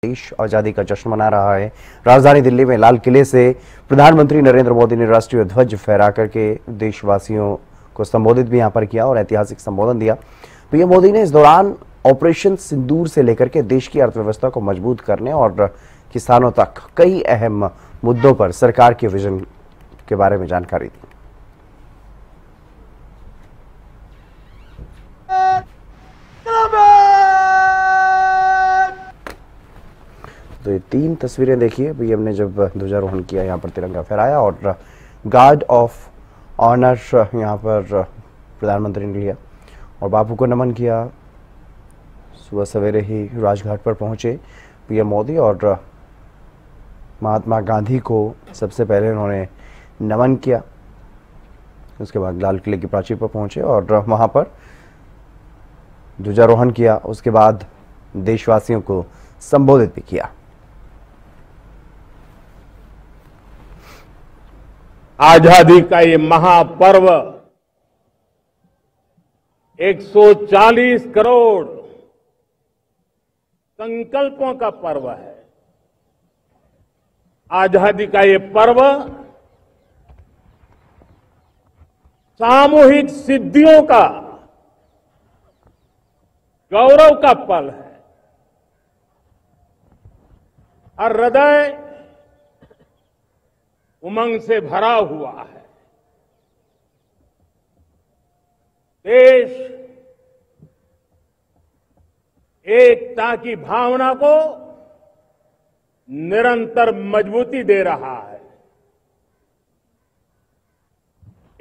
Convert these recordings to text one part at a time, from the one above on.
देश आजादी का जश्न मना रहा है। राजधानी दिल्ली में लाल किले से प्रधानमंत्री नरेंद्र मोदी ने राष्ट्रीय ध्वज फहरा करके देशवासियों को संबोधित भी यहां पर किया और ऐतिहासिक संबोधन दिया। पीएम मोदी ने इस दौरान ऑपरेशन सिंदूर से लेकर के देश की अर्थव्यवस्था को मजबूत करने और किसानों तक कई अहम मुद्दों पर सरकार के विजन के बारे में जानकारी दी। तो ये 3 तस्वीरें देखिए, पीएम ने जब ध्वजारोहण किया, यहाँ पर तिरंगा फहराया और गार्ड ऑफ ऑनर यहाँ पर प्रधानमंत्री ने लिया और बापू को नमन किया। सुबह सवेरे ही राजघाट पर पहुंचे पीएम मोदी और महात्मा गांधी को सबसे पहले उन्होंने नमन किया। उसके बाद लाल किले की प्राचीर पर पहुंचे और वहां पर ध्वजारोहण किया। उसके बाद देशवासियों को संबोधित भी किया। आजादी का ये महापर्व 140 करोड़ संकल्पों का पर्व है। आजादी का ये पर्व सामूहिक सिद्धियों का गौरव का पल है। हर हृदय उमंग से भरा हुआ है। देश एकता की भावना को निरंतर मजबूती दे रहा है।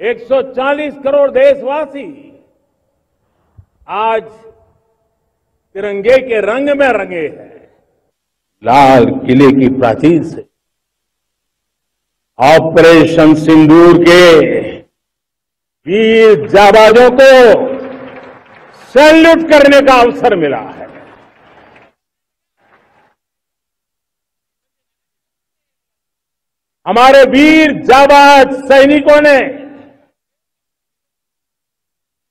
140 करोड़ देशवासी आज तिरंगे के रंग में रंगे हैं। लाल किले की प्राचीर से ऑपरेशन सिंदूर के वीर जाबाजों को सैल्यूट करने का अवसर मिला है। हमारे वीर जाबाज सैनिकों ने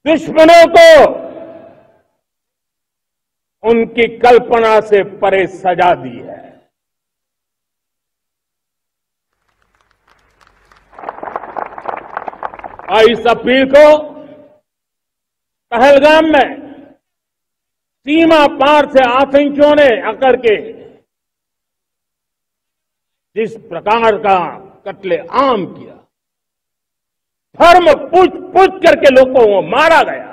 दुश्मनों को उनकी कल्पना से परे सजा दी है। और इस अपील को पहलगाम में सीमा पार से आतंकियों ने आकर के जिस प्रकार का कत्ले आम किया, धर्म पूछ करके लोगों को मारा गया।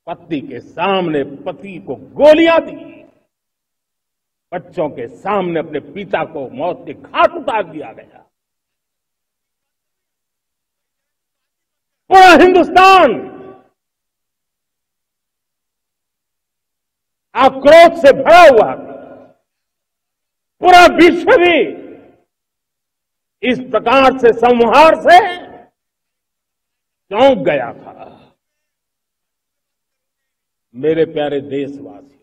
पत्नी के सामने पति को गोलियां दी, बच्चों के सामने अपने पिता को मौत के घाट उतार दिया गया। पूरा हिंदुस्तान आक्रोश से भरा हुआ था। पूरा विश्व भी इस प्रकार से संहार से चौंक गया था। मेरे प्यारे देशवासियों,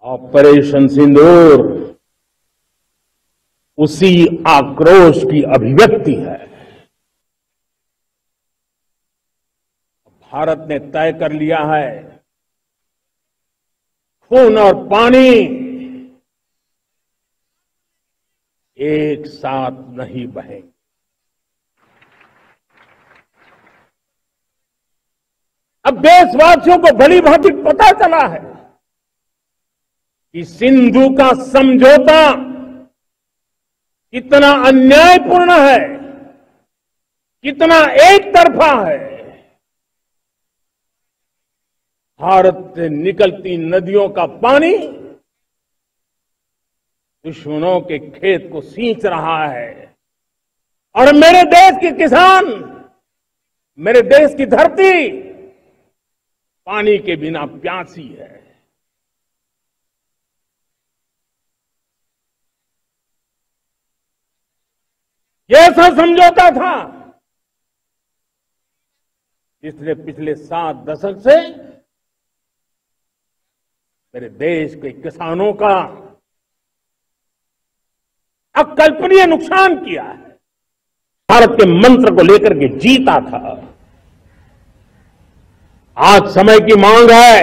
ऑपरेशन सिंदूर उसी आक्रोश की अभिव्यक्ति है। भारत ने तय कर लिया है, खून और पानी एक साथ नहीं बहेंगे। अब देशवासियों को भली भांति पता चला है कि सिंधु का समझौता कितना अन्यायपूर्ण है, कितना एक तरफा है। भारत से निकलती नदियों का पानी दुश्मनों के खेत को सींच रहा है और मेरे देश के किसान, मेरे देश की धरती पानी के बिना प्यासी है। ये ऐसा समझौता था जिसने पिछले 7 दशक से मेरे देश के किसानों का अकल्पनीय नुकसान किया है। भारत के मंत्र को लेकर के जीता था। आज समय की मांग है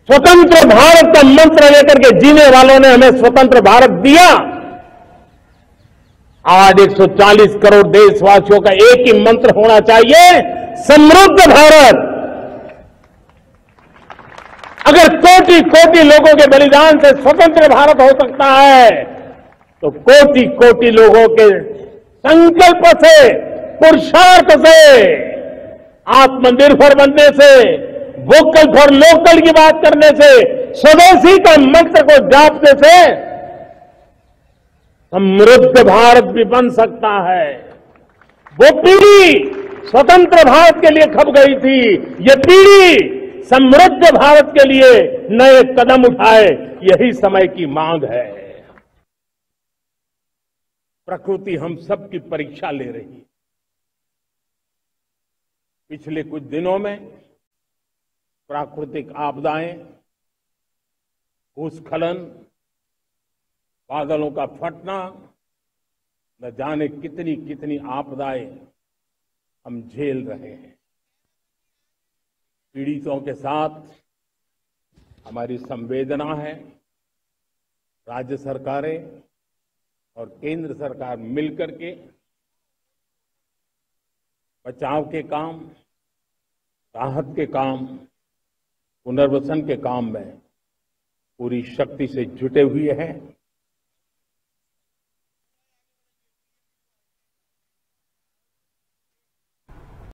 स्वतंत्र भारत का मंत्र लेकर के जीने वालों ने हमें स्वतंत्र भारत दिया। आज 140 करोड़ देशवासियों का एक ही मंत्र होना चाहिए, समृद्ध भारत। अगर कोटि कोटि लोगों के बलिदान से स्वतंत्र भारत हो सकता है, तो कोटि कोटि लोगों के संकल्प से, पुरुषार्थ से, आत्मनिर्भर बनने से, वोकल फॉर लोकल की बात करने से, स्वदेशी का मंत्र को जापने से समृद्ध भारत भी बन सकता है। वो पीढ़ी स्वतंत्र भारत के लिए खप गई थी, ये पीढ़ी समृद्ध भारत के लिए नए कदम उठाए, यही समय की मांग है। प्रकृति हम सबकी परीक्षा ले रही है। पिछले कुछ दिनों में प्राकृतिक आपदाएं, भूस्खलन, बादलों का फटना, न जाने कितनी कितनी आपदाएं हम झेल रहे हैं। पीड़ितों के साथ हमारी संवेदना है। राज्य सरकारें और केंद्र सरकार मिलकर के बचाव के काम, राहत के काम, पुनर्वसन के काम में पूरी शक्ति से जुटे हुए हैं।